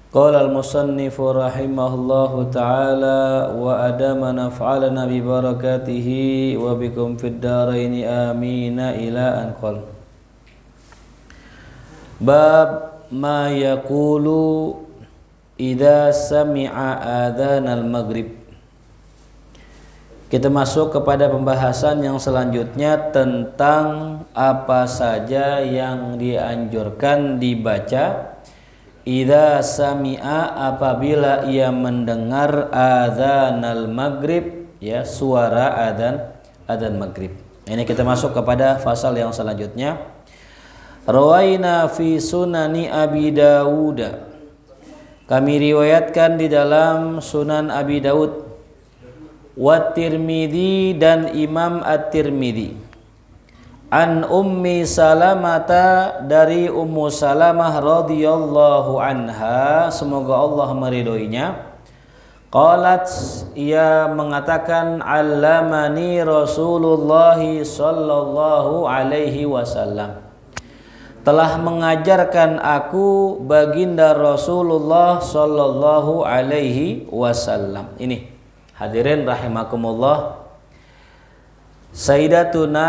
Qala al-musannifu rahimahullahu ta'ala wa adama naf'alana bi barakatihi wa bikum fid dharaini amina ila an qala. Bab ma yaqulu idza sami'a adzan al-maghrib. Kita masuk kepada pembahasan yang selanjutnya tentang apa saja yang dianjurkan dibaca idza sami'a apabila ia mendengar adzanal maghrib, ya, suara adzan maghrib. Ini kita masuk kepada fasal yang selanjutnya. Rawaina fi sunani Abi Dawud. Kami riwayatkan di dalam Sunan Abi Daud, wa Tirmidzi dan Imam At-Tirmidzi. An Ummi Salamata, dari Ummu Salamah radhiyallahu anha, semoga Allah meridhoinya. Qalat, ia mengatakan, allamani Rasulullah sallallahu alaihi wasallam, telah mengajarkan aku baginda Rasulullah sallallahu alaihi wasallam. Ini hadirin rahimakumullah, Sayyidatuna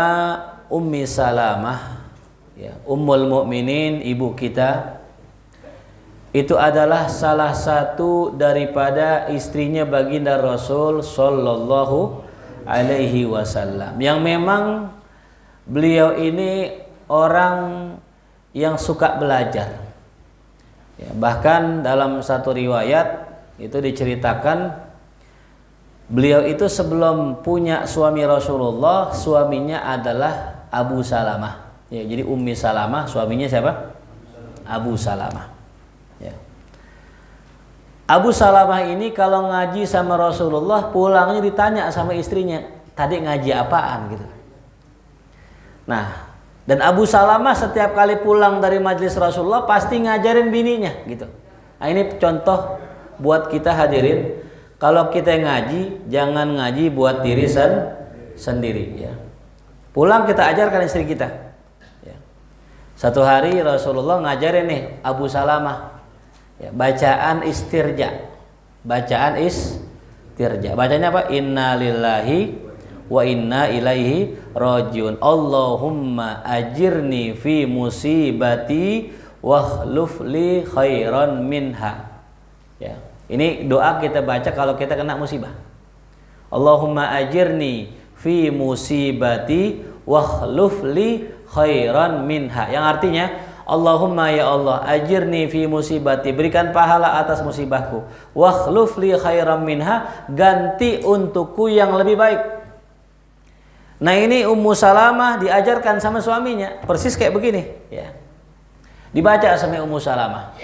Ummi Salamah, ya, Ummul Mukminin, ibu kita, itu adalah salah satu daripada istrinya baginda Rasul sallallahu alaihi wasallam, yang memang beliau ini orang yang suka belajar, ya, bahkan dalam satu riwayat itu diceritakan beliau itu sebelum punya suami Rasulullah, suaminya adalah Abu Salamah. Ya, jadi Ummi Salamah, suaminya siapa? Abu Salamah. Ya. Abu Salamah ini kalau ngaji sama Rasulullah, pulangnya ditanya sama istrinya, tadi ngaji apaan gitu. Nah, dan Abu Salamah setiap kali pulang dari majelis Rasulullah pasti ngajarin bininya gitu. Nah, ini contoh buat kita hadirin. Kalau kita ngaji, jangan ngaji buat diri sendiri, ya. Pulang kita ajarkan istri kita, ya. Satu hari Rasulullah ngajarin nih Abu Salamah, ya, bacaan istirja. Bacanya apa? Inna lillahi wa inna ilaihi rajiun. Allahumma ajirni fi musibati wakhluf li khairan minha. Ya. Ini doa kita baca kalau kita kena musibah. Allahumma ajirni fi musibati wakhluf li khairan minha. Yang artinya, Allahumma ya Allah, ajirni fi musibati, berikan pahala atas musibahku. Wakhluf li khairan minha, ganti untukku yang lebih baik. Nah, ini Ummu Salamah diajarkan sama suaminya persis kayak begini, ya. Dibaca sama Ummu Salamah.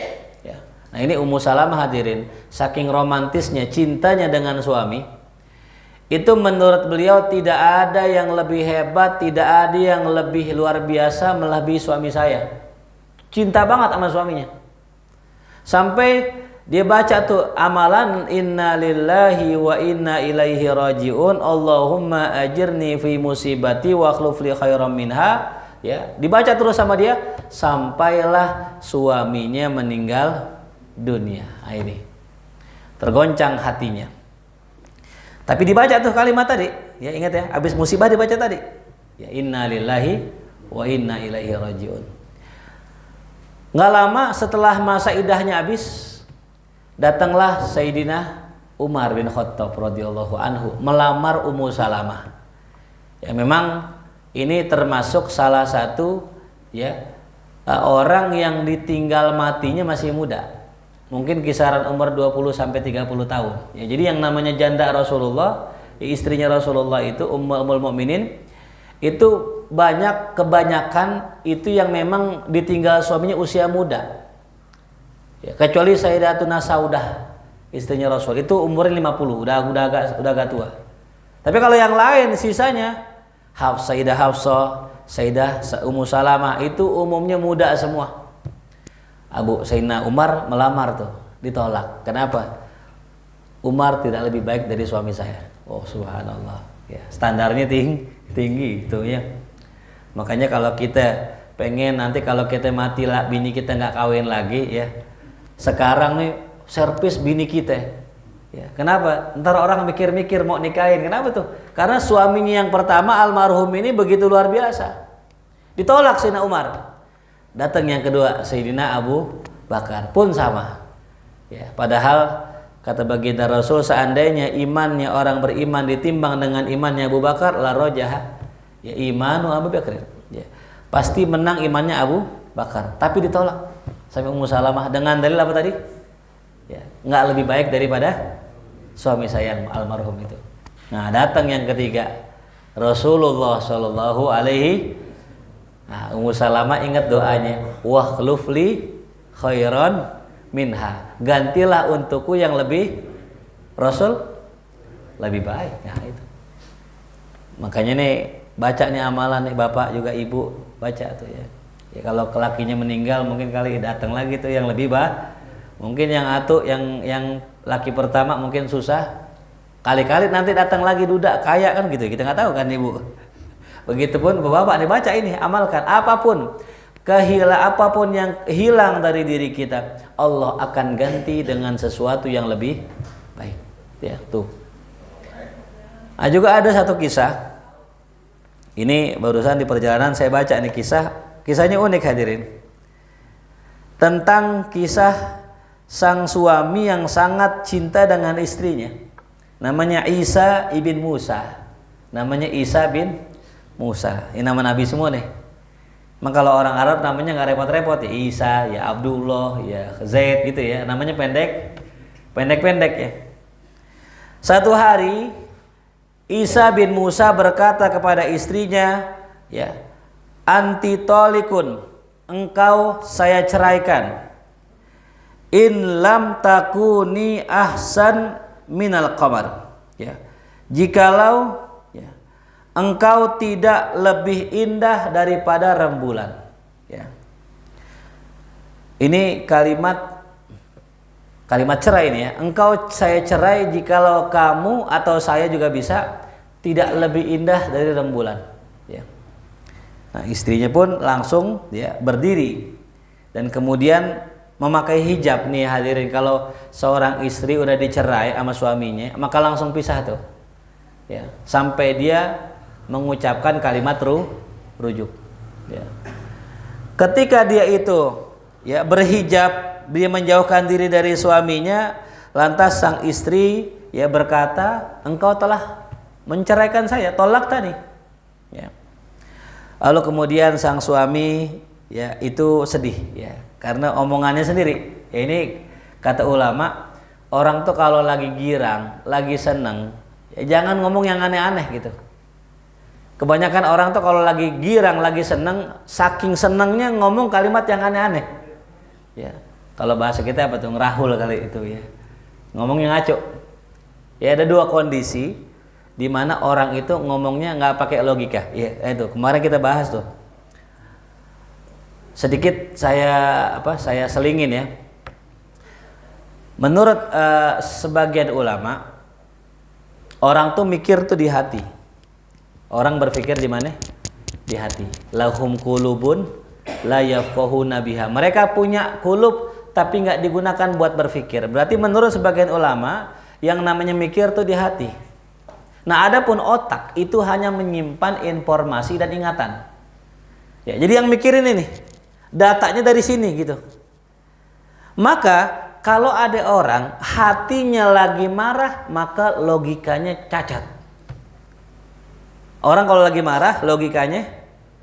Nah, ini Ummu Salamah hadirin, saking romantisnya cintanya dengan suami, itu menurut beliau tidak ada yang lebih hebat, tidak ada yang lebih luar biasa melebihi suami saya. Cinta banget sama suaminya. Sampai dia baca tuh amalan inna lillahi wa inna ilaihi rajiun, Allahumma ajirni fi musibati wa akhluf li khairan minha, ya. Dibaca terus sama dia sampailah suaminya meninggal dunia. Nah, ini tergoncang hatinya. Tapi dibaca tuh kalimat tadi, ya, ingat ya, habis musibah dibaca tadi, ya, inna lillahi wa inna ilaihi rajiun. Nggak lama setelah masa idahnya habis, datanglah Sayyidina Umar bin Khattab radhiyallahu anhu melamar Ummu Salamah. Ya, memang ini termasuk salah satu, ya, orang yang ditinggal matinya masih muda. Mungkin kisaran umur 20 sampai 30 tahun. Ya, jadi yang namanya janda Rasulullah, istrinya Rasulullah itu Ummul Mukminin, itu kebanyakan itu yang memang ditinggal suaminya usia muda. Ya, kecuali Sayyidatuna Saudah, istrinya Rasul, itu umurnya 50, udah agak tua. Tapi kalau yang lain sisanya Sayyidah Hafsah, Sayyidah Ummu Salamah itu umumnya muda semua. Sayyidina Umar melamar tuh, ditolak. Kenapa? Umar tidak lebih baik dari suami saya. Oh, subhanallah. Ya, standarnya tinggi itu, ya. Makanya kalau kita pengen nanti kalau kita mati lah bini kita nggak kawin lagi, ya. Sekarang nih servis bini kita. Ya, kenapa? Ntar orang mikir-mikir mau nikahin. Kenapa tuh? Karena suaminya yang pertama almarhum ini begitu luar biasa. Ditolak Sayyidina Umar. Datang yang kedua Sayyidina Abu Bakar pun sama. Ya, padahal kata baginda Rasul, seandainya imannya orang beriman ditimbang dengan imannya Abu Bakar, la rajah ya imanu Abu Bakar. Ya, pasti menang imannya Abu Bakar. Tapi ditolak sampai Ummu Salamah dengan dalil apa tadi? Ya, nggak lebih baik daripada suami saya yang almarhum itu. Nah, datang yang ketiga Rasulullah Shallallahu Alaihi. Nah, Ummu Salamah ingat doanya, wakhlufli khairan minha, gantilah untukku yang lebih Rasul lebih baik. Nah, itu makanya nih baca nih amalan nih bapak juga ibu baca tuh ya. Ya kalau lakinya meninggal mungkin kali datang lagi tuh yang lebih mungkin yang atuh yang laki pertama mungkin susah, kali-kali nanti datang lagi duda kaya kan gitu, kita nggak tahu kan ibu. Begitupun bapak nih baca ini, amalkan apapun apapun yang hilang dari diri kita, Allah akan ganti dengan sesuatu yang lebih baik. Ya, tuh. Nah, juga ada satu kisah. Ini barusan di perjalanan saya baca nih kisahnya unik hadirin. Tentang kisah sang suami yang sangat cinta dengan istrinya. Namanya Isa ibn Musa. Namanya Isa bin Musa. Ini nama Nabi semua nih. Maka kalau orang Arab namanya nggak repot-repot ya, Isa, ya Abdullah, ya Zaid gitu ya, namanya pendek ya. Satu hari Isa bin Musa berkata kepada istrinya, ya, anti tolikun, engkau saya ceraikan. In lam takuni ahsan minal qamar. Ya, jikalau engkau tidak lebih indah daripada rembulan. Ya. Ini kalimat cerai ini ya. Engkau saya cerai jikalau kamu atau saya juga bisa tidak lebih indah dari rembulan. Ya. Nah, istrinya pun langsung ya berdiri dan kemudian memakai hijab nih hadirin. Kalau seorang istri udah dicerai sama suaminya, maka langsung pisah tuh. Ya, sampai dia mengucapkan kalimat rujuk. Ya. Ketika dia itu ya berhijab, dia menjauhkan diri dari suaminya, lantas sang istri ya berkata, engkau telah menceraikan saya, tolak tadi. Ya. Lalu kemudian sang suami ya itu sedih ya karena omongannya sendiri. Ya, ini kata ulama, orang tuh kalau lagi girang, lagi seneng, ya jangan ngomong yang aneh-aneh gitu. Kebanyakan orang tuh kalau lagi girang, lagi seneng, saking senengnya ngomong kalimat yang aneh-aneh. Ya, kalau bahasa kita apa tuh, ngerahul kali itu ya. Ngomong yang ngaco. Ya ada dua kondisi di mana orang itu ngomongnya nggak pakai logika. Ya itu kemarin kita bahas tuh. Sedikit saya selingin ya. Menurut sebagian ulama, orang tuh mikir tuh di hati. Orang berpikir di mana? Di hati. Lahum qulubun la yafqahuna biha. Mereka punya kulub tapi nggak digunakan buat berpikir. Berarti menurut sebagian ulama yang namanya mikir tuh di hati. Nah, adapun otak itu hanya menyimpan informasi dan ingatan. Ya, jadi yang mikirin ini datanya dari sini gitu. Maka kalau ada orang hatinya lagi marah, maka logikanya cacat. Orang kalau lagi marah logikanya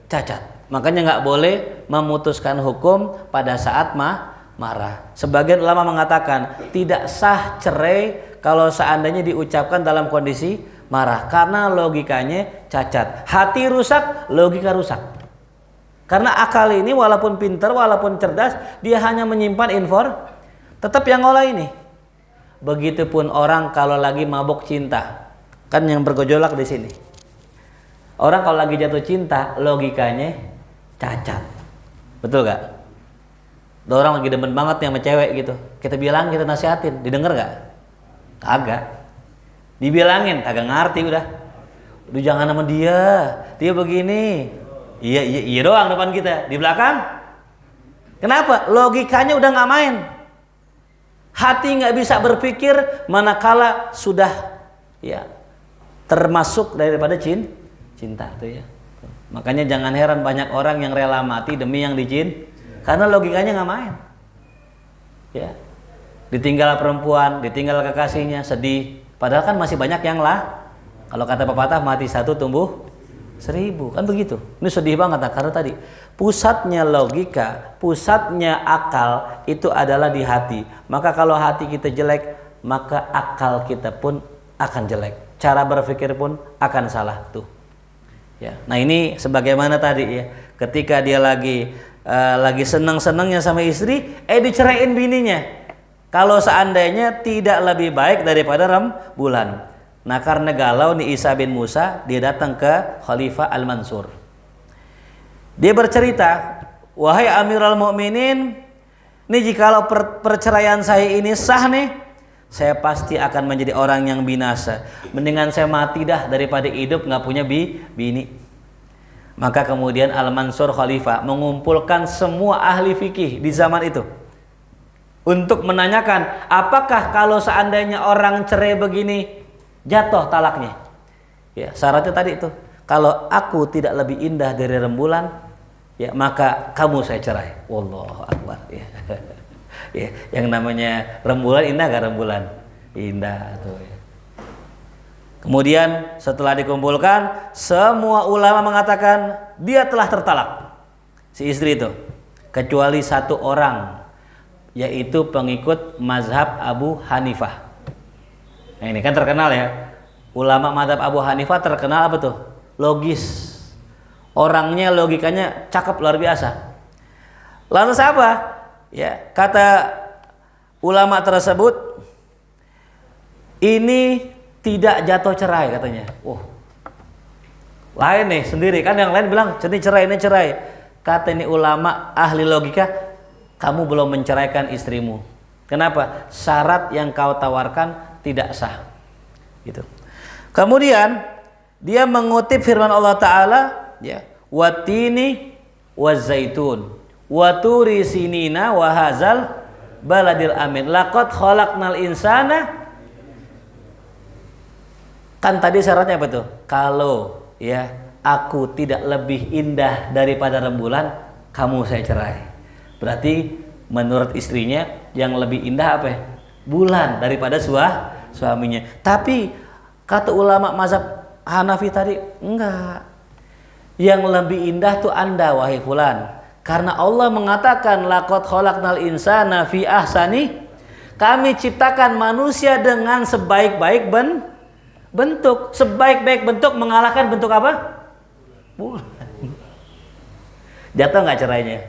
cacat. Makanya nggak boleh memutuskan hukum pada saat marah. Sebagian ulama mengatakan tidak sah cerai kalau seandainya diucapkan dalam kondisi marah karena logikanya cacat. Hati rusak, logika rusak. Karena akal ini walaupun pintar, walaupun cerdas, dia hanya menyimpan tetap yang ngolah ini. Begitupun orang kalau lagi mabuk cinta, kan yang bergejolak di sini. Orang kalau lagi jatuh cinta, logikanya cacat. Betul gak? Ada orang lagi demen banget nih sama cewek gitu. Kita bilang, kita nasihatin, didengar gak? Kagak. Dibilangin, kagak ngerti udah. Udah jangan sama dia begini. Iya doang depan kita. Di belakang, kenapa? Logikanya udah gak main. Hati nggak bisa berpikir manakala sudah ya termasuk daripada cinta tuh ya. Makanya jangan heran banyak orang yang rela mati demi yang karena logikanya nggak main. Ya, ditinggal perempuan, ditinggal kekasihnya, sedih. Padahal kan masih banyak yang lah. Kalau kata pepatah mati satu tumbuh 1000, kan begitu. Ini sedih banget karena tadi pusatnya logika, pusatnya akal itu adalah di hati. Maka kalau hati kita jelek, maka akal kita pun akan jelek. Cara berpikir pun akan salah tuh. Ya. Nah ini sebagaimana tadi ya, ketika dia lagi senang-senangnya sama istri, diceraiin bininya. Kalau seandainya tidak lebih baik daripada rembulan. Nah karena galau nih Isa bin Musa, dia datang ke Khalifah Al-Mansur. Dia bercerita, wahai Amirul Mukminin, nih jikalau perceraian saya ini sah nih, saya pasti akan menjadi orang yang binasa. Mendingan saya mati dah daripada hidup nggak punya bini. Maka kemudian Al-Mansur Khalifah mengumpulkan semua ahli fikih di zaman itu untuk menanyakan, apakah kalau seandainya orang cerai begini jatuh talaknya? Ya, syaratnya tadi itu. Kalau aku tidak lebih indah dari rembulan, ya maka kamu saya cerai. Wallahu akbar. Ya. Ya, yang namanya rembulan indah gak rembulan? Indah tuh ya. Kemudian setelah dikumpulkan, semua ulama mengatakan dia telah tertalak, si istri itu, kecuali satu orang, yaitu pengikut mazhab Abu Hanifah. Nah ini kan terkenal ya, ulama mazhab Abu Hanifah terkenal apa tuh? Logis, orangnya logikanya cakep luar biasa. Lalu siapa? Ya, kata ulama tersebut, ini tidak jatuh cerai katanya. Lain nih sendiri kan, yang lain bilang ini cerai. Kata ini ulama ahli logika, kamu belum menceraikan istrimu. Kenapa? Syarat yang kau tawarkan tidak sah. Gitu. Kemudian dia mengutip firman Allah Ta'ala, ya, watini wazaitun waturi sinina wahazal baladil amin laqad khalaqnal insana. Kan tadi syaratnya apa tuh? Kalau ya aku tidak lebih indah daripada rembulan, kamu saya cerai. Berarti menurut istrinya yang lebih indah apa ya? Bulan daripada suaminya. Tapi kata ulama mazhab Hanafi tadi, enggak. Yang lebih indah tuh Anda wahai fulan. Karena Allah mengatakan laqad khalaqnal insana fi ahsani. Kami ciptakan manusia dengan sebaik-baik bentuk. Sebaik-baik bentuk mengalahkan bentuk apa? Bulan. Jatuh nggak cerainya?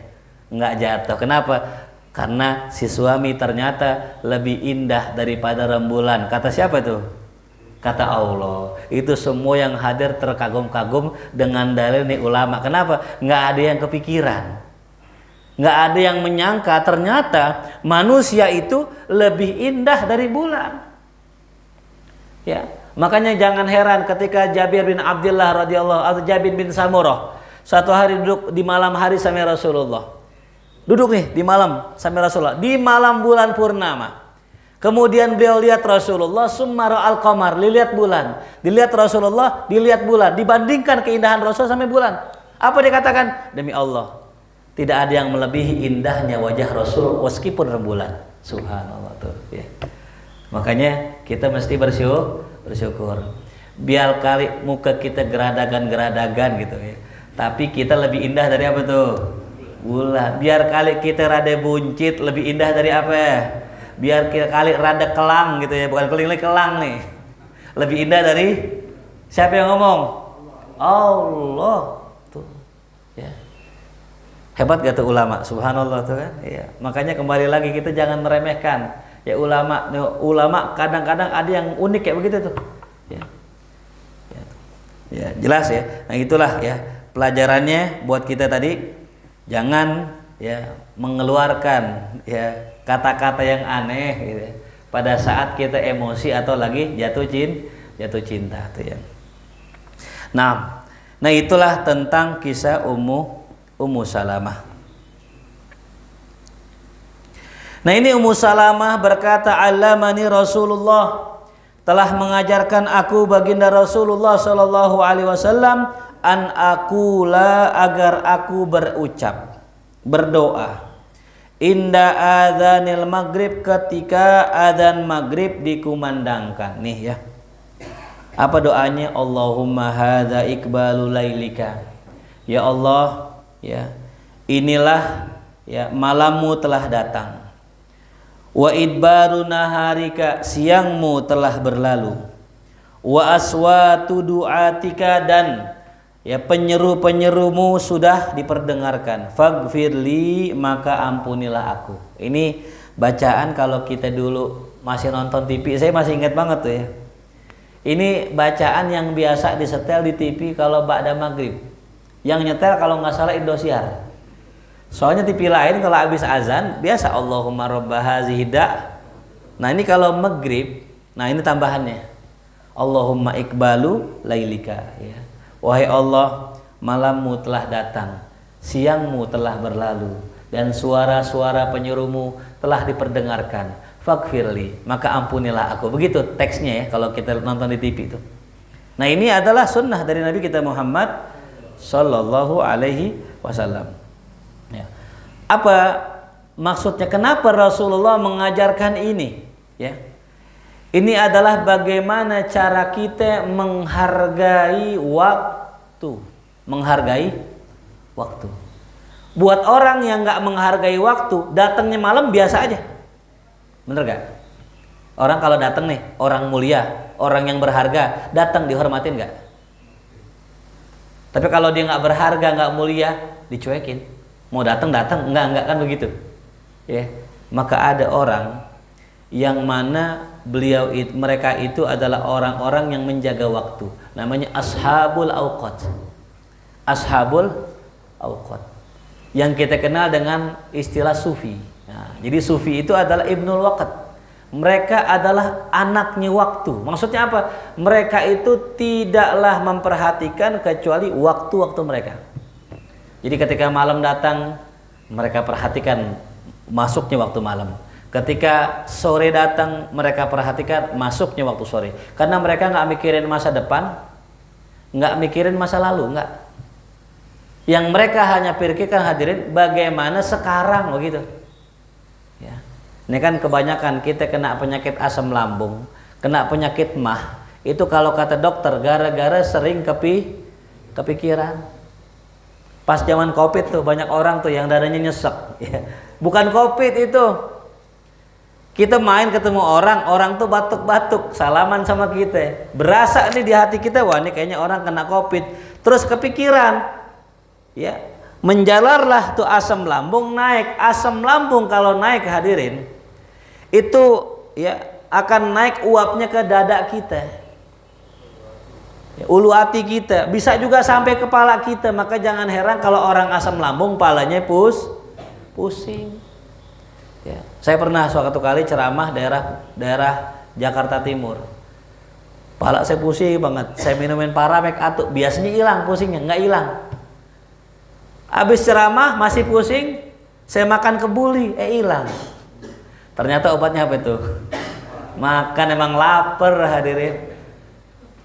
Nggak jatuh. Kenapa? Karena si suami ternyata lebih indah daripada rembulan. Kata siapa tuh? Kata Allah. Itu semua yang hadir terkagum-kagum dengan dalil nih ulama. Kenapa? Nggak ada yang kepikiran. Nggak ada yang menyangka ternyata manusia itu lebih indah dari bulan. Ya. Makanya jangan heran ketika Jabir bin Abdullah radhiyallahu atau Jabir bin Samurah satu hari duduk di malam hari sama Rasulullah. Duduk nih di malam sama Rasulullah di malam bulan purnama. Kemudian beliau lihat Rasulullah summara al-qamar, dilihat bulan. Dilihat Rasulullah, dilihat bulan. Dibandingkan keindahan Rasul sama bulan. Apa dikatakan? Demi Allah, tidak ada yang melebihi indahnya wajah Rasul meskipun rembulan. Subhanallah tuh ya. Makanya kita mesti bersyukur. Biar kali muka kita geradagan gitu ya. Tapi kita lebih indah dari apa tuh? Bulan. Biar kali kita rada buncit lebih indah dari apa ya? Biar kita kali rada kelang gitu ya, bukan keling, kelang nih. Lebih indah dari siapa yang ngomong? Allah tuh. Ya. Hebat gak tuh ulama? Subhanallah tuh kan. Iya. Makanya kembali lagi kita jangan meremehkan. Ya ulama kadang-kadang ada yang unik kayak begitu tuh. Ya, jelas ya. Nah itulah ya pelajarannya buat kita tadi. Jangan ya mengeluarkan ya kata-kata yang aneh gitu ya, pada saat kita emosi atau lagi jatuh cinta tuh ya. Nah itulah tentang kisah Ummu Salamah. Nah ini Ummu Salamah berkata, "Allamani Rasulullah, telah mengajarkan aku baginda Rasulullah sallallahu alaihi wasallam an aqula, agar aku berucap, berdoa, inda adzanil maghrib, ketika adzan maghrib dikumandangkan." Nih ya. Apa doanya? Allahumma hadza iqbalu lailika. Ya Allah, ya. Inilah ya malammu telah datang. Wa idbaru naharika, siangmu telah berlalu. Wa aswatu du'atika, dan ya penyeru-penyerumu sudah diperdengarkan. Faghfirli, maka ampunilah aku. Ini bacaan kalau kita dulu masih nonton TV, saya masih ingat banget tuh ya. Ini bacaan yang biasa disetel di TV kalau ba'da maghrib. Yang nyetel kalau nggak salah Indosiar. Soalnya TV lain kalau habis azan biasa Allahumma robba hazihi da'. Nah ini kalau maghrib, nah ini tambahannya. Allahumma iqbalu lailika, ya. Wahai Allah, malammu telah datang, siangmu telah berlalu, dan suara-suara penyerumu telah diperdengarkan. Faghfirli, maka ampunilah aku. Begitu teksnya ya kalau kita nonton di TV itu. Nah ini adalah sunnah dari Nabi kita Muhammad sallallahu alaihi wasallam. Ya. Apa maksudnya? Kenapa Rasulullah mengajarkan ini? Ya, ini adalah bagaimana cara kita menghargai waktu, menghargai waktu. Buat orang yang nggak menghargai waktu, datangnya malam biasa aja, bener gak? Orang kalau datang nih, orang mulia, orang yang berharga, datang dihormatin nggak? Tapi kalau dia nggak berharga, nggak mulia, dicuekin. Mau datang enggak kan begitu ya. Maka ada orang yang mana mereka itu adalah orang-orang yang menjaga waktu, namanya ashabul auqat. Ashabul auqat yang kita kenal dengan istilah sufi. Nah, jadi sufi itu adalah ibnul waqt. Mereka adalah anaknya waktu. Maksudnya apa? Mereka itu tidaklah memperhatikan kecuali waktu-waktu mereka. Jadi ketika malam datang, mereka perhatikan masuknya waktu malam. Ketika sore datang, mereka perhatikan masuknya waktu sore. Karena mereka nggak mikirin masa depan, nggak mikirin masa lalu, nggak. Yang mereka hanya pikirkan, hadirin, bagaimana sekarang, begitu. Ya. Ini kan kebanyakan kita kena penyakit asam lambung, kena penyakit mah. Itu kalau kata dokter, gara-gara sering kepikiran. Pas zaman Covid tuh banyak orang tuh yang dadanya nyesek. Ya. Bukan Covid itu. Kita main ketemu orang tuh batuk-batuk, salaman sama kita. Berasa nih di hati kita, wah ini kayaknya orang kena Covid. Terus kepikiran, ya menjalarlah tuh asam lambung naik. Asam lambung kalau naik, hadirin, itu ya akan naik uapnya ke dada kita. Ya, ulu hati kita, bisa juga sampai kepala kita. Maka jangan heran kalau orang asam lambung palanya pusing. Ya, saya pernah suatu kali ceramah daerah Jakarta Timur. Pala saya pusing banget. Saya minumin Paramek atuh, biasanya hilang pusingnya, nggak hilang. Habis ceramah masih pusing, saya makan kebuli, hilang. Ternyata obatnya apa itu? Makan, emang lapar, hadirin.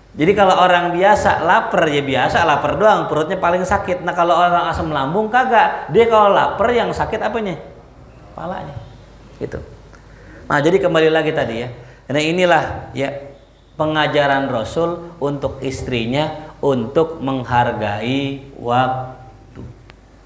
Jadi kalau orang biasa lapar ya biasa lapar doang, perutnya paling sakit. Nah kalau orang asam lambung kagak, dia kalau lapar yang sakit apanya? Kepalanya. Gitu. Nah jadi kembali lagi tadi ya. Nah inilah ya pengajaran Rasul untuk istrinya untuk menghargai waktu.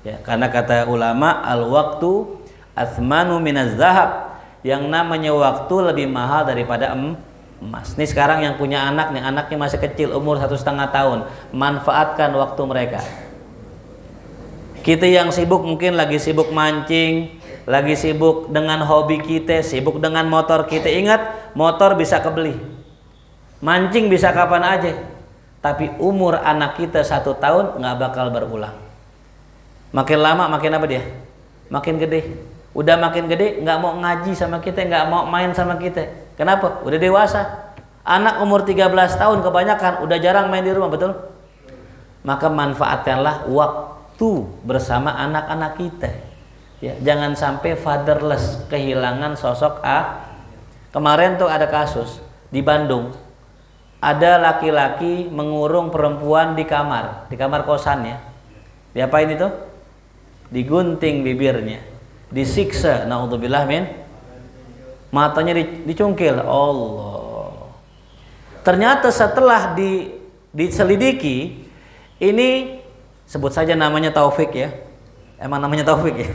Ya, karena kata ulama al-waktu athmanu minaz zahab, yang namanya waktu lebih mahal daripada emas. Nih sekarang yang punya anak nih, anaknya masih kecil umur 1,5 tahun, manfaatkan waktu mereka. Kita yang sibuk mungkin lagi sibuk mancing, lagi sibuk dengan hobi kita, sibuk dengan motor kita. Ingat, motor bisa kebeli, mancing bisa kapan aja. Tapi umur anak kita 1 tahun nggak bakal berulang. Makin lama makin apa dia? Makin gede. Udah makin gede nggak mau ngaji sama kita, nggak mau main sama kita. Kenapa? Udah dewasa. Anak umur 13 tahun kebanyakan udah jarang main di rumah, betul? Maka manfaatkanlah waktu bersama anak-anak kita. Ya, jangan sampai fatherless, kehilangan sosok Kemarin tuh ada kasus di Bandung. Ada laki-laki mengurung perempuan di kamar kosannya. Diapain itu? Digunting bibirnya, disiksa, naudzubillah min, matanya dicungkil. Allah. Ternyata setelah diselidiki, ini sebut saja namanya Taufik ya. Emang namanya Taufik ya?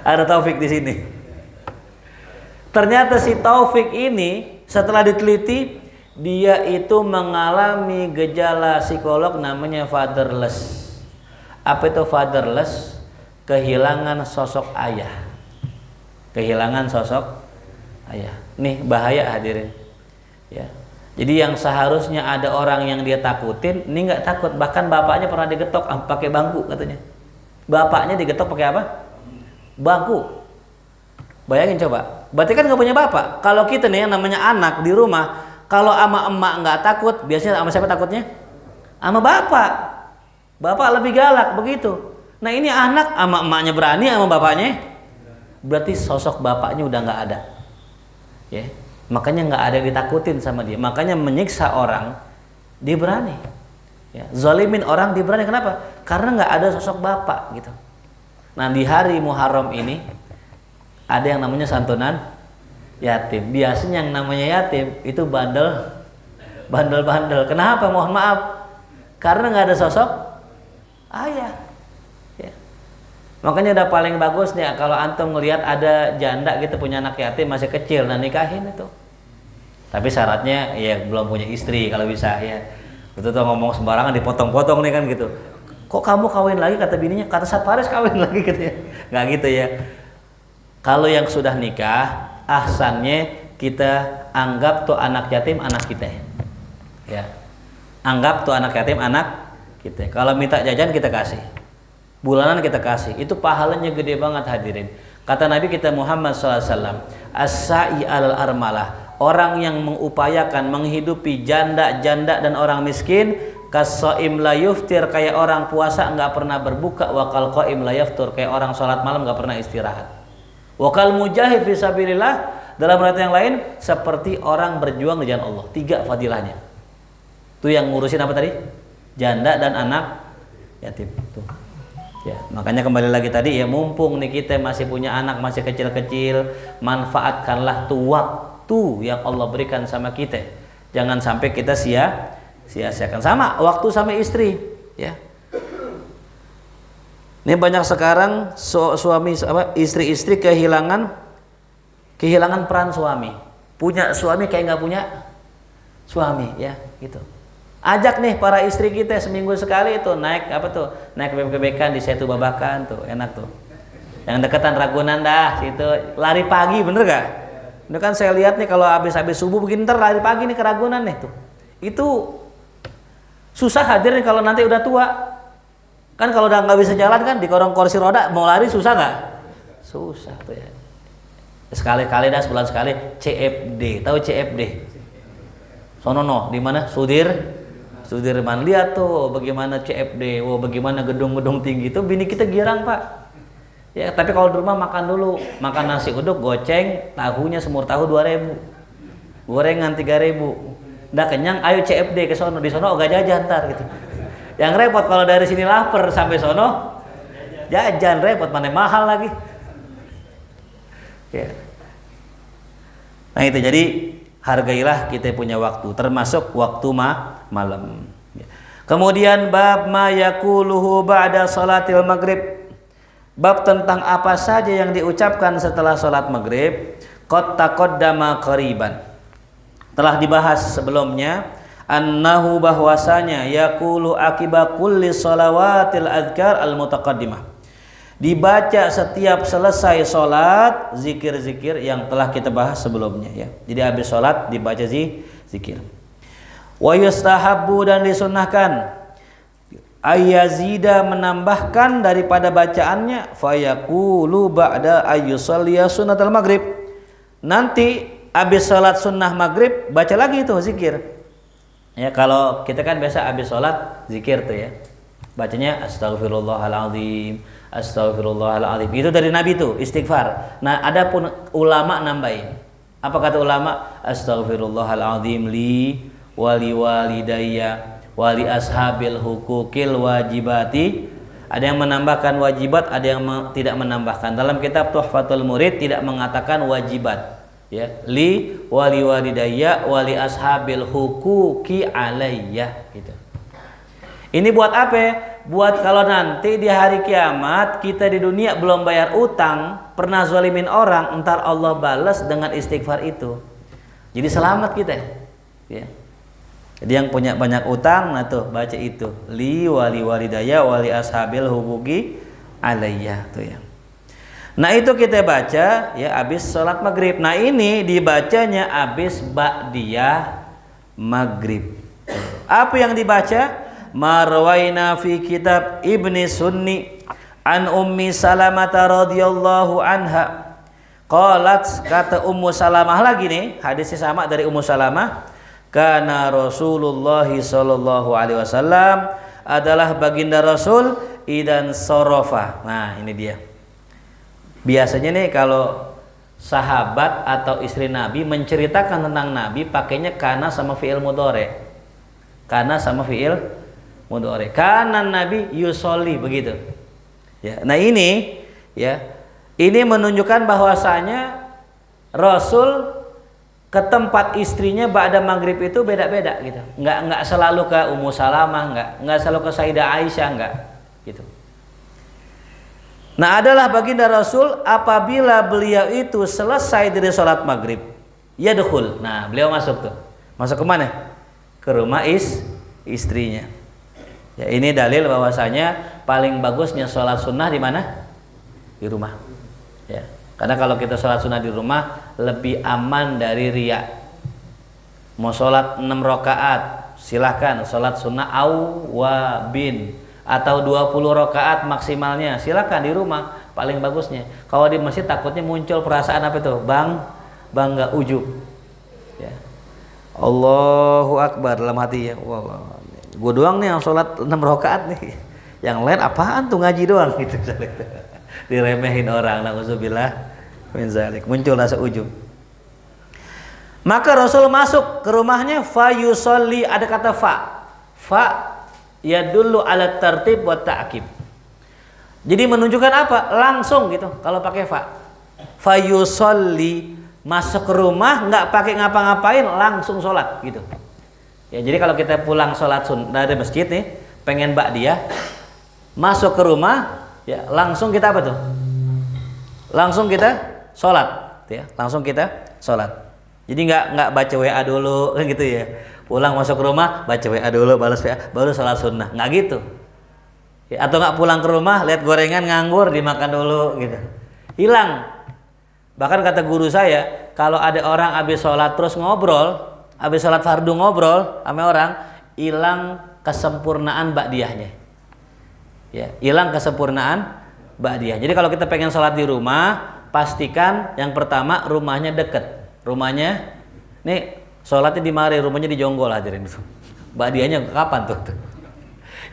Ada Taufik di sini. Ternyata si Taufik ini setelah diteliti, dia itu mengalami gejala psikolog namanya fatherless. Apa itu fatherless? Kehilangan sosok ayah. Kehilangan sosok ayah. Nih bahaya hadirin. Ya. Jadi yang seharusnya ada orang yang dia takutin, ini nggak takut. Bahkan bapaknya pernah digetok pakai bangku katanya. Bapaknya digetok pakai apa? Bangku. Bayangin coba. Berarti kan nggak punya bapak. Kalau kita nih yang namanya anak di rumah, kalau ama emak nggak takut, biasanya sama siapa takutnya? Sama bapak. Bapak lebih galak begitu. Nah ini anak sama emaknya berani, sama bapaknya, berarti sosok bapaknya udah nggak ada. Ya, makanya nggak ada yang ditakutin sama dia. Makanya menyiksa orang, dia berani. Ya, zalimin orang dia berani. Kenapa? Karena nggak ada sosok bapak gitu. Nah di hari Muharram ini ada yang namanya santunan yatim. Biasanya yang namanya yatim itu bandel. Kenapa? Mohon maaf. Karena nggak ada sosok ayah. Ya. Makanya udah paling bagus nih kalau antum ngelihat ada janda gitu punya anak yatim masih kecil, nah nikahin itu. Tapi syaratnya ya belum punya istri kalau bisa ya. Itu tuh ngomong sembarangan dipotong-potong nih kan gitu. Kok kamu kawin lagi kata bininya? Kata Satparis kawin lagi gitu ya. Nggak gitu ya. Kalau yang sudah nikah, ahsannya kita anggap tuh anak yatim anak kita. Ya. Anggap tuh anak yatim anak kita. Kalau minta jajan kita kasih. Bulanan kita kasih. Itu pahalanya gede banget hadirin. Kata Nabi kita Muhammad SAW, as-sa'i alal armalah, orang yang mengupayakan menghidupi janda-janda dan orang miskin, kas-shaim la yuftir, kayak orang puasa enggak pernah berbuka, wa kal qaim la yaftur, kayak orang sholat malam enggak pernah istirahat. Wa kal mujahid fi sabilillah, dalam riwayat yang lain seperti orang berjuang di jalan Allah. 3 fadilahnya. Itu yang ngurusin apa tadi? Janda dan anak yatim. Tuh. Ya, makanya kembali lagi tadi ya, mumpung nih kita masih punya anak masih kecil-kecil, manfaatkanlah tuh waktu yang Allah berikan sama kita. Jangan sampai kita sia-siakan. Sama waktu sama istri, ya. Ini banyak sekarang suami istri-istri kehilangan peran suami. Punya suami kayak nggak punya suami, ya, gitu. Ajak nih para istri kita seminggu sekali itu naik naik BBK di Setu Babakan tuh, enak tuh. Yang deketan Ragunan dah, situ lari pagi, bener gak? Ini kan saya lihat nih kalau habis subuh begini ntar lari pagi nih ke Ragunan nih tuh. Itu susah hadir nih kalau nanti udah tua. Kan kalau udah nggak bisa jalan kan dikorong kursi roda, mau lari susah nggak? Susah tuh ya. Sekali-kali dah, sebulan sekali CFD, tahu CFD? Sono di mana? Sudirman, lihat tuh bagaimana CFD, bagaimana gedung-gedung tinggi itu, bini kita girang pak. Ya tapi kalau di rumah makan dulu, makan nasi uduk, goceng, tahunya semur tahu 2.000, gorengan 3.000, udah kenyang, ayo CFD ke sono, di sono gak jajan ntar gitu. Yang repot kalau dari sini lapar sampai sono, jajan repot, mana mahal lagi. Ya. Nah itu jadi hargailah kita punya waktu, termasuk waktu malam. Kemudian bab ma yaquluhu ba'da salatil maghrib. Bab tentang apa saja yang diucapkan setelah salat maghrib. Qad taqaddama qariban. Telah dibahas sebelumnya annahu bahwasanya yaqulu akiba kulli shalawatil adzkar al mutaqaddimah. Dibaca setiap selesai sholat zikir-zikir yang telah kita bahas sebelumnya ya. Jadi habis sholat dibaca zikir. Wa yustahabbu, dan disunnahkan ayyazida, menambahkan daripada bacaannya, fayaqulu ba'da ayyusalliya sunnatal maghrib. Nanti habis sholat sunnah maghrib baca lagi itu zikir. Ya kalau kita kan biasa habis sholat zikir tuh ya. Bacanya astaghfirullahaladzim, astaghfirullahaladzim. Itu dari Nabi tuh istighfar. Nah, adapun ulama nambahin. Apa kata ulama? Astaghfirullahaladzim li wali walidayya wali ashabil hukukil wajibati. Ada yang menambahkan wajibat, ada yang tidak menambahkan. Dalam kitab Tuhfatul Murid tidak mengatakan wajibat. Ya, li wali walidayya wali ashabil hukuki alayya gitu. Ini buat apa? Buat kalau nanti di hari kiamat kita di dunia belum bayar utang, pernah zalimin orang, entar Allah balas dengan istighfar itu. Jadi selamat kita. Ya. Jadi yang punya banyak utang, nah tuh baca itu. Li wali walidayya wali ashabil hukuki alayya tuh ya. Nah itu kita baca ya habis sholat maghrib. Nah ini dibacanya habis ba'diyah maghrib. Apa yang dibaca? Marwaina fi kitab Ibni Sunni an Ummi Salamah radhiyallahu anha qalat, kata Ummu Salamah lagi nih, hadisnya sama dari Ummu Salamah, kana Rasulullah sallallahu alaihi wasallam, adalah baginda Rasul idan sorofa. Nah ini dia, biasanya nih kalau sahabat atau istri Nabi menceritakan tentang Nabi pakainya kana sama fi'il mudhari, kana sama fi'il mudhari. Kanan Nabi yusolli begitu. Ya, nah ini ya, ini menunjukkan bahwasanya Rasul ke tempat istrinya ba'da maghrib itu beda-beda gitu. Enggak selalu ke Ummu Salamah, enggak selalu ke Sayyidah Aisyah, enggak gitu. Nah, adalah baginda Rasul apabila beliau itu selesai dari sholat maghrib, yadkhul. Nah, beliau masuk tuh. Masuk ke mana? Ke rumah istrinya. Ya, ini dalil bahwasanya paling bagusnya sholat sunnah di mana? Di rumah. Ya, karena kalau kita sholat sunnah di rumah lebih aman dari riya. Mau sholat 6 rakaat silahkan, sholat sunnah awwabin atau 20 rakaat maksimalnya silahkan di rumah, paling bagusnya. Kalau di masjid takutnya muncul perasaan apa itu? Bangga ujub. Ya. Allahu Akbar dalam hati ya. Wallah. Gue doang nih yang sholat 6 rakaat nih, yang lain apaan tuh ngaji doang gitu. Diremehin orang, na'udzubillah min zalik, muncul rasa ujub. Maka Rasul masuk ke rumahnya, fa yusolli, ada kata fa yadullu ala tartib wa ta'qib. Jadi menunjukkan apa? Langsung gitu kalau pakai fa yusolli, masuk ke rumah nggak pakai ngapa-ngapain, langsung sholat gitu. Ya, jadi kalau kita pulang sholat sunnah dari masjid nih, pengen ba'diyah, masuk ke rumah, ya langsung kita apa tuh? Langsung kita sholat, ya langsung kita sholat. Jadi nggak baca WA dulu kan gitu ya. Pulang masuk ke rumah, baca WA dulu, balas WA, baru sholat sunnah, nggak gitu. Ya, atau nggak pulang ke rumah, lihat gorengan nganggur, dimakan dulu gitu. Hilang. Bahkan kata guru saya, kalau ada orang habis sholat terus ngobrol, habis sholat fardu ngobrol sama orang, hilang kesempurnaan ba'diyahnya. Ya, hilang kesempurnaan ba'diyah. Jadi kalau kita pengen sholat di rumah, pastikan yang pertama rumahnya deket. Rumahnya, nih sholatnya di mari, rumahnya di Jonggol hadirin itu. Ba'diyahnya kapan tuh?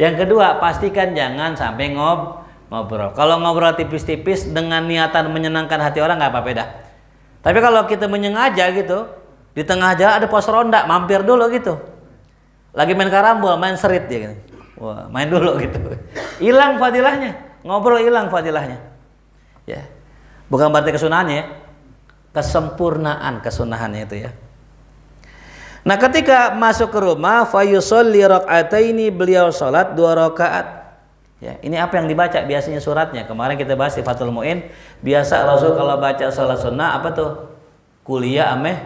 Yang kedua, pastikan jangan sampai ngobrol. Kalau ngobrol tipis-tipis dengan niatan menyenangkan hati orang nggak apa-apa dah. Tapi kalau kita menyengaja gitu, di tengah jalan ada pos ronda, mampir dulu gitu. Lagi main karambol, main serit dia gitu. Wah, main dulu gitu. Hilang fadilahnya, ngobrol hilang fadilahnya. Ya. Bukan berarti kesunahannya ya. Kesempurnaan kesunahannya itu ya. Nah, ketika masuk ke rumah, fa yusolli rakaataini, beliau salat 2 rakaat. Ya, ini apa yang dibaca biasanya suratnya. Kemarin kita bahas di Fathul Mu'in, biasa Rasul kalau baca salat sunnah apa tuh? Kuliah ameh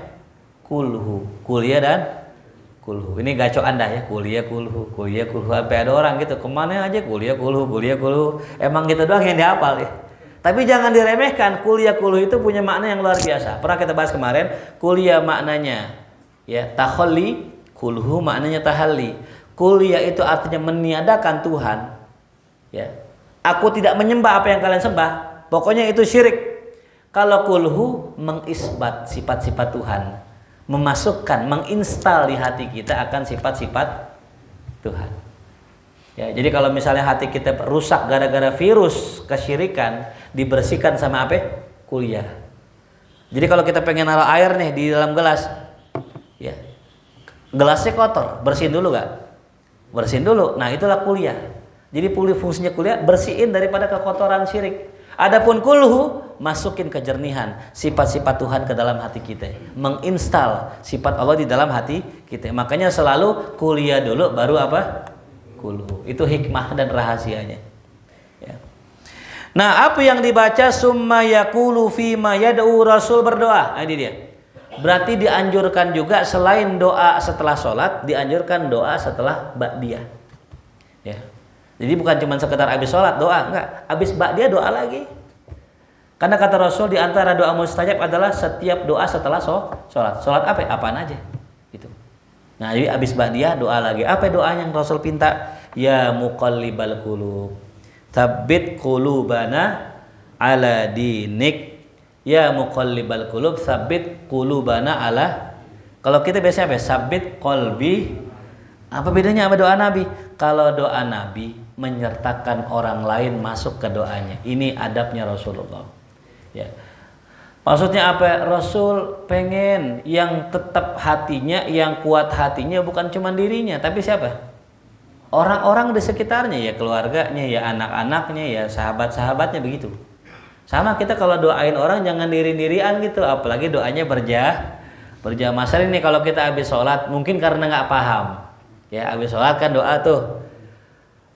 kulhu, kuliah dan kulhu. Ini gaco anda ya, kuliah kulhu. Sampai ada orang gitu, kemana aja kuliah kulhu. Emang gitu doang yang dihafal ya. Tapi jangan diremehkan, kuliah kulhu itu punya makna yang luar biasa. Pernah kita bahas kemarin, kuliah maknanya ya takhalli, kulhu maknanya tahalli. Kuliah itu artinya meniadakan Tuhan. Ya, aku tidak menyembah apa yang kalian sembah. Pokoknya itu syirik. Kalau kulhu mengisbat sifat-sifat Tuhan, memasukkan, menginstal di hati kita akan sifat-sifat Tuhan. Ya, jadi kalau misalnya hati kita rusak gara-gara virus kesyirikan, dibersihkan sama apa? Kuliah. Jadi kalau kita pengen naruh air nih di dalam gelas, ya, gelasnya kotor, bersihin dulu gak? Bersihin dulu. Nah itulah kuliah. Jadi fungsinya kuliah bersihin daripada kekotoran syirik. Adapun kulhu, masukin kejernihan sifat-sifat Tuhan ke dalam hati kita, menginstal sifat Allah di dalam hati kita. Makanya selalu kuliah dulu, baru apa? Kulhu. Itu hikmah dan rahasianya. Ya. Nah, apa yang dibaca summa yaqulu fima yad'u, Rasul berdoa. Nah, ini dia. Berarti dianjurkan juga selain doa setelah sholat, dianjurkan doa setelah ba'diyah. Ya. Jadi bukan cuma sekedar habis sholat doa, enggak. Habis ba'diyah doa lagi. Karena kata Rasul di antara doa mustajab adalah setiap doa setelah sholat. Sholat apa? Apaan aja. Gitu. Nah, jadi habis ba'diyah doa lagi. Apa doa yang Rasul pinta? Ya muqallibal qulub, tsabbit qulubana ala dinik. Ya muqallibal qulub, tsabbit qulubana ala. Kalau kita biasanya apa? Tsabbit qalbi. Apa bedanya sama doa Nabi? Kalau doa Nabi menyertakan orang lain masuk ke doanya. Ini adabnya Rasulullah. Ya. Maksudnya apa? Rasul pengen yang tetap hatinya, yang kuat hatinya bukan cuma dirinya, tapi siapa? Orang-orang di sekitarnya, ya keluarganya, ya anak-anaknya, ya sahabat-sahabatnya, begitu. Sama kita kalau doain orang jangan diri-dirian gitu, apalagi doanya berjamaah. Masalah ini kalau kita habis sholat, mungkin karena nggak paham. Ya habis sholat kan doa tuh.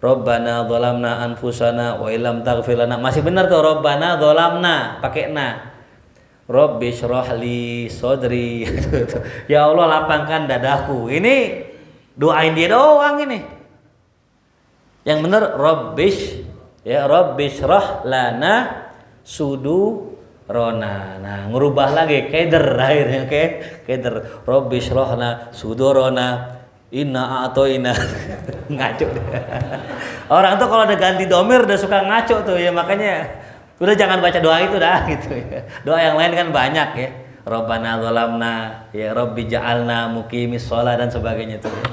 Rabbana dzalamna anfusana wa illam taghfir lana. Masih benar tuh Rabbana dzalamna, pakai na. Rabbi shrah li sodri. Ya Allah lapangkan dadaku. Ini doain dia doang ini. Yang benar Rabbish, ya Rabbi shrah lana sudurona. Nah, ngerubah lagi keder akhirnya keder. Rabbi shrah lana sudurona. Inna a'toina. Ngaco deh. Orang tuh kalau udah ganti domir udah suka ngaco tuh ya, makanya udah jangan baca doa itu dah gitu ya. Doa yang lain kan banyak ya. Rabbana dzalamna, ya Rabbi ja'alna muqimis shalah dan sebagainya tuh ya.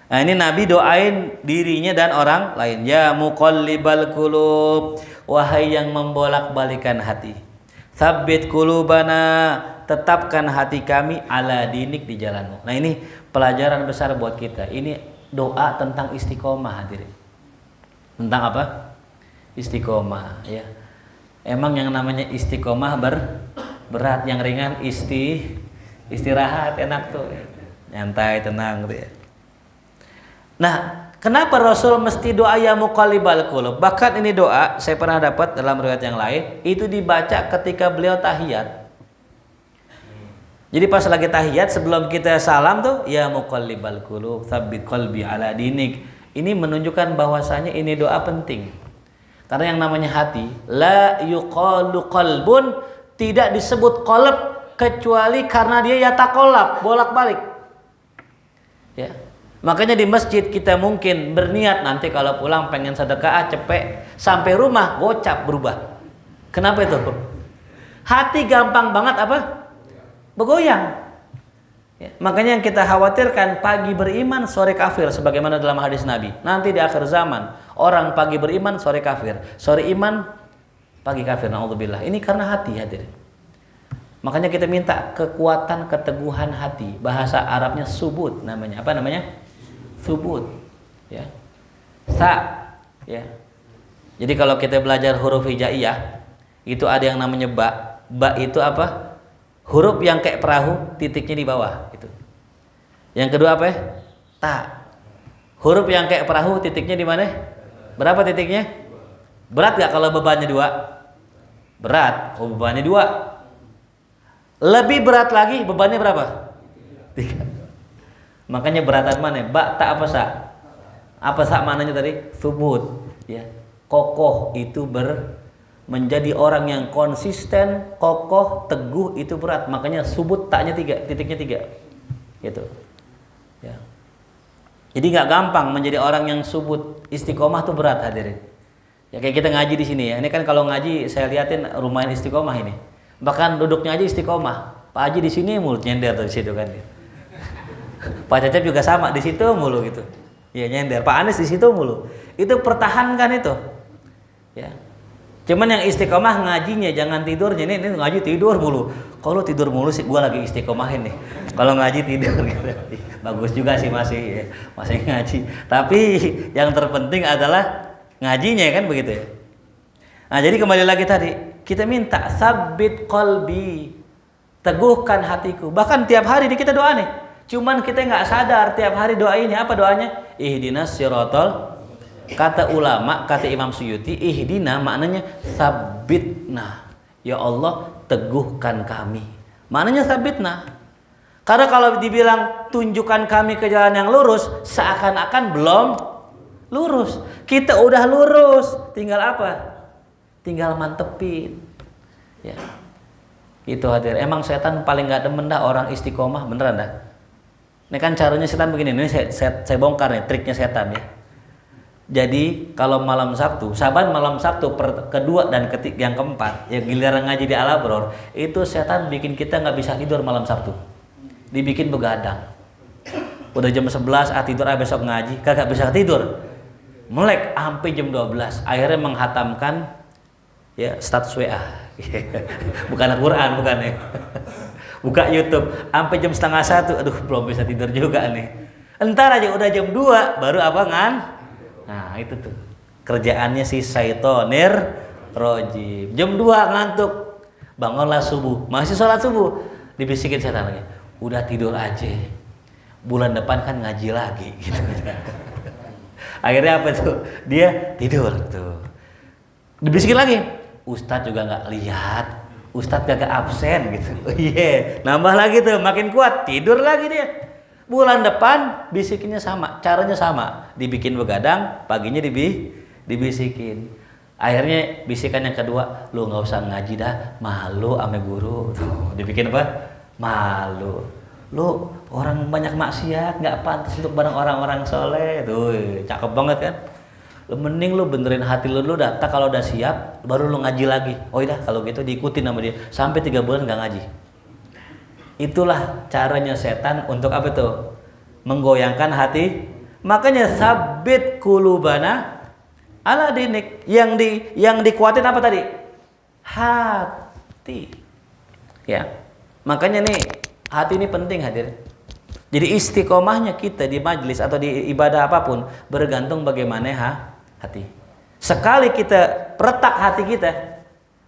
Nah, ini Nabi doain dirinya dan orang lain. Ya muqallibal qulub, wahai yang membolak-balikan hati. Tsabbit qulubana, tetapkan hati kami ala dinik, di jalanmu. Nah, ini pelajaran besar buat kita. Ini doa tentang istiqomah, hadirin. Tentang apa? Istiqomah ya. Emang yang namanya istiqomah berat, yang ringan istirahat enak tuh. Nyantai, tenang gitu ya. Nah, kenapa Rasul mesti doa ya muqallibal qulub? Bahkan ini doa saya pernah dapat dalam riwayat yang lain, itu dibaca ketika beliau tahiyat. Jadi pas lagi tahiyat sebelum kita salam tuh ya muqallibal qulub tsabbit qalbi ala dinik. Ini menunjukkan bahwasanya ini doa penting. Karena yang namanya hati, la yuqalu qalbun, tidak disebut qalb kecuali karena dia yataqallab, bolak-balik. Ya. Makanya di masjid kita mungkin berniat nanti kalau pulang pengen sedekah cepet, sampai rumah gocap berubah. Kenapa itu? Hati gampang banget apa? Bergoyang. Ya, makanya yang kita khawatirkan pagi beriman sore kafir, sebagaimana dalam hadis Nabi. Nanti di akhir zaman orang pagi beriman sore kafir, sore iman pagi kafir. Naudzubillah. Ini karena hati, hadirin. Makanya kita minta kekuatan keteguhan hati. Bahasa Arabnya subut namanya. Apa namanya? Subut. Ya. Ya. Jadi kalau kita belajar huruf hijaiyah, itu ada yang namanya ba. Ba itu apa? Huruf yang kayak perahu, titiknya di bawah itu. Yang kedua apa ya? Ta. Huruf yang kayak perahu, titiknya di mana? Berapa titiknya? Berat gak kalau bebannya 2? Berat. Oh, bebannya 2. Lebih berat lagi, bebannya berapa? 3. Makanya beratan mana? Ba, ta apa sa? Apa sa mananya tadi? Subut. Ya. Kokoh itu menjadi orang yang konsisten, kokoh, teguh itu berat. Makanya subut taknya 3, titiknya 3. Gitu. Ya. Jadi nggak gampang menjadi orang yang subut. Istiqomah tuh berat, hadirin. Ya kayak kita ngaji di sini ya. Ini kan kalau ngaji saya liatin lumayan istiqomah ini. Bahkan duduknya aja istiqomah. Pak Haji di sini mulut nyender tuh di situ kan. Pak Cecep juga sama di situ mulu gitu. Ya nyender. Pak Anies di situ mulu. Itu pertahankan itu. Ya. Cuman yang istiqomah ngajinya, jangan tidurnya. Ini ngaji tidur mulu. Kalau tidur mulu sih gua lagi istiqomahin nih. Kalau ngaji tidur gitu. Bagus juga sih masih ya. Masih ngaji. Tapi yang terpenting adalah ngajinya kan begitu ya. Nah, jadi kembali lagi tadi, kita minta sabit qalbi. Teguhkan hatiku. Bahkan tiap hari kita doa nih. Cuman kita nggak sadar tiap hari doa ini. Apa doanya? Ihdinas siratal. Kata ulama, kata Imam Suyuti, ihdina maknanya sabitna. Ya Allah, teguhkan kami. Maknanya sabitna. Karena kalau dibilang tunjukkan kami ke jalan yang lurus, seakan-akan belum lurus. Kita udah lurus, tinggal apa? Tinggal mantepin. Ya. Itu hadir. Emang setan paling nggak demen dah orang istiqomah, beneran dah. Ini kan caranya setan begini. Ini saya bongkar nih triknya setan ya. Jadi kalau malam Sabtu, Saban malam Sabtu kedua dan yang keempat, ya giliran ngaji di Al-Abror, itu setan bikin kita nggak bisa tidur malam Sabtu. Dibikin begadang. Udah jam 11, tidur besok ngaji, kagak bisa tidur. Melek sampai jam 12. Akhirnya menghatamkan ya status WA. Bukan Al-Quran, bukan ya. Buka YouTube sampai jam setengah 1. Aduh, belum bisa tidur juga nih. Entar aja udah jam 2 baru apa ngan? Nah, itu tuh. Kerjaannya si syaitonir rojim. Jam 2 ngantuk. Bangunlah subuh. Masih sholat subuh. Dibisikin setan lagi. Udah tidur aja. Bulan depan kan ngaji lagi gitu. Akhirnya apa tuh? Dia tidur tuh. Dibisikin lagi. Ustadz juga nggak lihat. Ustadz gak absen gitu. Iya, nambah lagi tuh, makin kuat, tidur lagi dia. Bulan depan bisikinnya sama, caranya sama. Dibikin begadang, paginya dibisikin. Akhirnya bisikan yang kedua, lu nggak usah ngaji dah, malu ame guru. Tuh, dibikin apa? Malu. Lu orang banyak maksiat, nggak pantas untuk bareng orang-orang soleh. Tuh, cakep banget kan? Lu mending lu benerin hati lu dulu dah. Kalau udah siap, baru lu ngaji lagi. Oh iya, kalau gitu diikutin sama dia sampai 3 bulan nggak ngaji. Itulah caranya setan untuk apa tuh? Menggoyangkan hati. Makanya sabit kulubana ala dinik. Yang dikuatin apa tadi? Hati. Ya. Makanya nih hati ini penting hadir. Jadi istiqomahnya kita di majelis atau di ibadah apapun bergantung bagaimana hati. Sekali kita retak hati kita,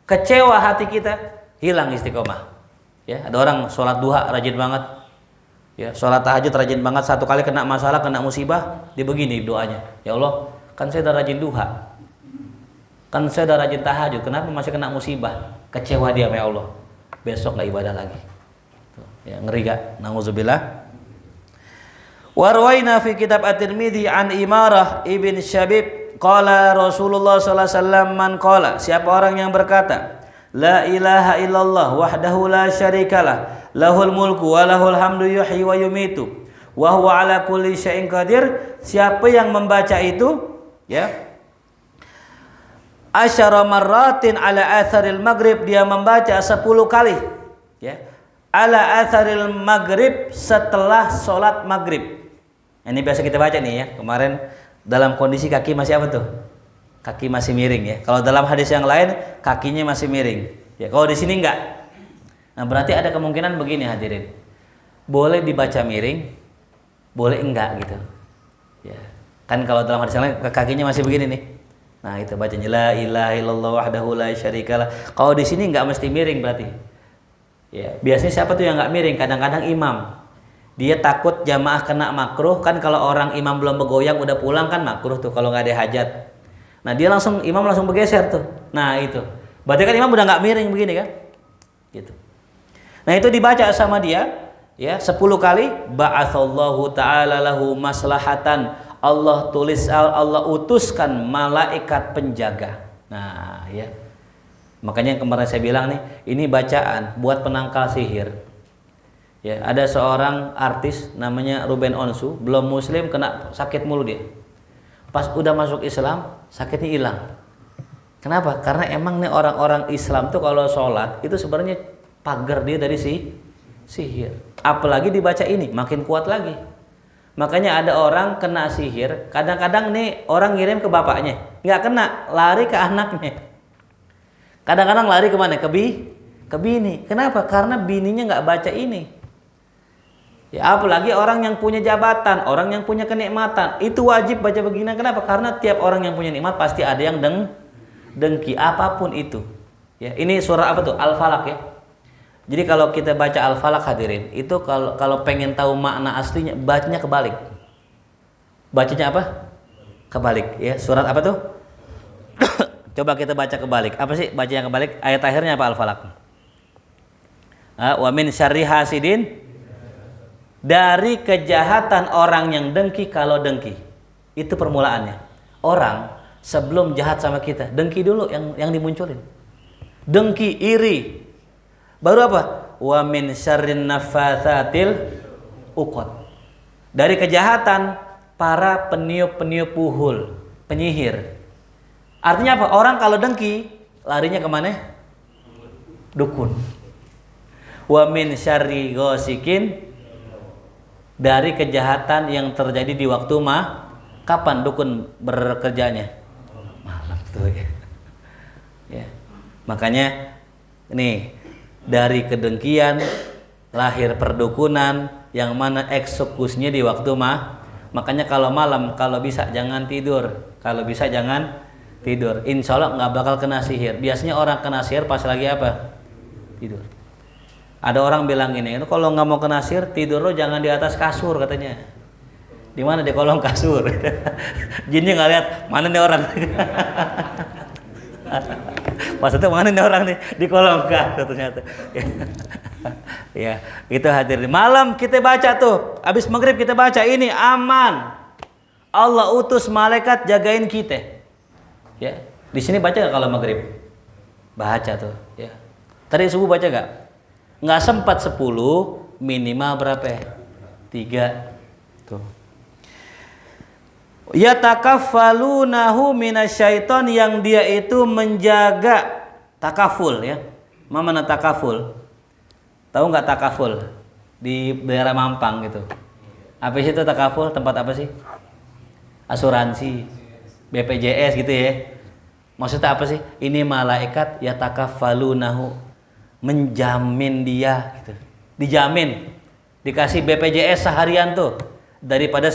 kecewa hati kita, hilang istiqomah. Ya, ada orang sholat duha rajin banget, ya sholat tahajud rajin banget. Satu kali kena masalah, kena musibah, dia begini doanya, ya Allah, kan saya udah rajin duha, kan saya udah rajin tahajud, kenapa masih kena musibah? Kecewa dia sama Allah, besok nggak ibadah lagi. Ya, ngeri gak? Nauzubillah. Warwaina fi kitab At-Tirmidzi an Imarah ibn Syabib qala Rasulullah sallallahu alaihi wasallam man qala, siapa orang yang berkata la ilaha illallah wahdahu la syarikalah lahul mulku wa lahul hamdu yuhyi wa yumitu wa huwa ala kulli syai'in qadir, siapa yang membaca itu ya asyara marratin ala atharil maghrib, dia membaca 10 kali ya ala atharil maghrib, setelah sholat maghrib. Ini biasa kita baca nih ya. Kemarin dalam kondisi kaki masih apa tuh? Kaki masih miring ya. Kalau dalam hadis yang lain kakinya masih miring. Ya, kalau di sini enggak. Nah, berarti ada kemungkinan begini hadirin. Boleh dibaca miring, boleh enggak gitu. Ya. Kan kalau dalam hadis yang lain kakinya masih begini nih. Nah, itu bacanya la ilaha illallah wahdahu la syarikalah. Kalau di sini enggak mesti miring berarti. Ya, biasanya siapa tuh yang enggak miring? Kadang-kadang imam. Dia takut jamaah kena makruh, kan kalau orang imam belum bergoyang udah pulang kan makruh tuh kalau nggak ada hajat. Nah dia imam langsung bergeser tuh. Nah itu, berarti kan imam udah nggak miring begini kan? Gitu. Nah itu dibaca sama dia, ya 10 kali. Ba'atsallahu ta'ala lahu maslahatan. Allah utuskan malaikat penjaga. Nah ya, makanya kemarin saya bilang nih, ini bacaan buat penangkal sihir. Ya, ada seorang artis namanya Ruben Onsu, belum muslim kena sakit mulu dia. Pas udah masuk Islam, sakitnya hilang. Kenapa? Karena emang nih orang-orang Islam tuh kalau sholat itu sebenarnya pagar dia dari sihir. Apalagi dibaca ini, makin kuat lagi. Makanya ada orang kena sihir, kadang-kadang nih orang ngirim ke bapaknya, nggak kena, lari ke anaknya. Kadang-kadang lari kemana? Ke bini. Kenapa? Karena bininya nggak baca ini. Ya, apalagi orang yang punya jabatan, orang yang punya kenikmatan, itu wajib baca begini. Kenapa? Karena tiap orang yang punya nikmat pasti ada yang dengki, apapun itu. Ya, ini surah apa tuh? Al-Falaq ya. Jadi kalau kita baca Al-Falaq hadirin, itu kalau pengen tahu makna aslinya, bacanya kebalik. Bacanya apa? Kebalik ya. Surat apa tuh? Coba kita baca kebalik. Apa sih bacanya kebalik? Ayat akhirnya apa Al-Falaq? Wa min syarri hasidin, dari kejahatan orang yang dengki kalau dengki. Itu permulaannya. Orang sebelum jahat sama kita, dengki dulu yang dimunculin. Dengki, iri. Baru apa? Wa min syarrin nafatsatil uqad. Dari kejahatan para peniup-peniup puhul, penyihir. Artinya apa? Orang kalau dengki larinya kemana? Dukun. Wa min syarri ghasikin, dari kejahatan yang terjadi di waktu kapan dukun bekerjanya? Malam tuh ya. Ya. Makanya nih, dari kedengkian lahir perdukunan yang mana eksekusinya di waktu makanya kalau malam kalau bisa jangan tidur, kalau bisa jangan tidur, insya Allah nggak bakal kena sihir. Biasanya orang kena sihir pas lagi apa? Tidur. Ada orang bilang gini, kalau nggak mau kena sihir tidur lo jangan di atas kasur katanya. Di mana? Di kolong kasur. Jinnya nggak lihat mana nih orang. Maksudnya mana nih orang nih di kolong kasur ternyata. Ya, itu hadirin. Malam kita baca tuh, habis maghrib kita baca ini aman. Allah utus malaikat jagain kita. Ya, di sini baca nggak kalau maghrib? Baca tuh. Ya. Tadi subuh baca nggak? Nggak sempat 10, minimal berapa ya? 3. Tuh. Yatakaffalunahu minasyaiton, yang dia itu menjaga takaful ya. Mana takaful? Tahu nggak takaful? Di daerah Mampang gitu. Apa sih itu takaful? Tempat apa sih? Asuransi, BPJS gitu ya. Maksudnya apa sih? Ini malaikat yatakaffalunahu, menjamin dia gitu. Dijamin. Dikasih BPJS seharian tuh daripada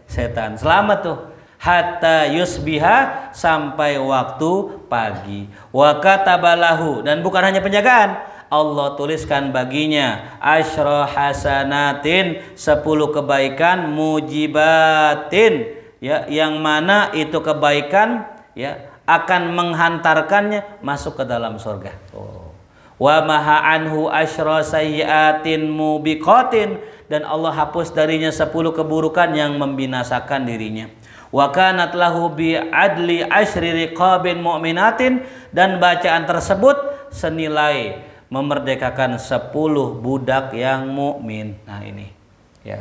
setan. Selamat tuh. Hatta yusbiha, sampai waktu pagi. Wa katabalahu, dan bukan hanya penjagaan, Allah tuliskan baginya asyra hasanatin, 10 kebaikan mujibatin ya, yang mana itu kebaikan ya akan menghantarkannya masuk ke dalam surga. Wa maha anhu asyra sayyiatin mubiqatin, dan Allah hapus darinya 10 keburukan yang membinasakan dirinya. Wa kanat lahu bi adli asyri riqabin mu'minatin, dan bacaan tersebut senilai memerdekakan 10 budak yang mukmin. Nah ini ya.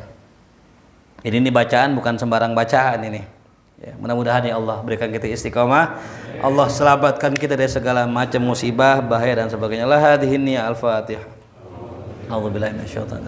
Ini bacaan bukan sembarang bacaan ini. Ya, mudah-mudahan ya Allah berikan kita istiqomah. Allah selamatkan kita dari segala macam musibah, bahaya dan sebagainya. La hadhihi al-Fatihah. A'udzubillahi minasyaitonir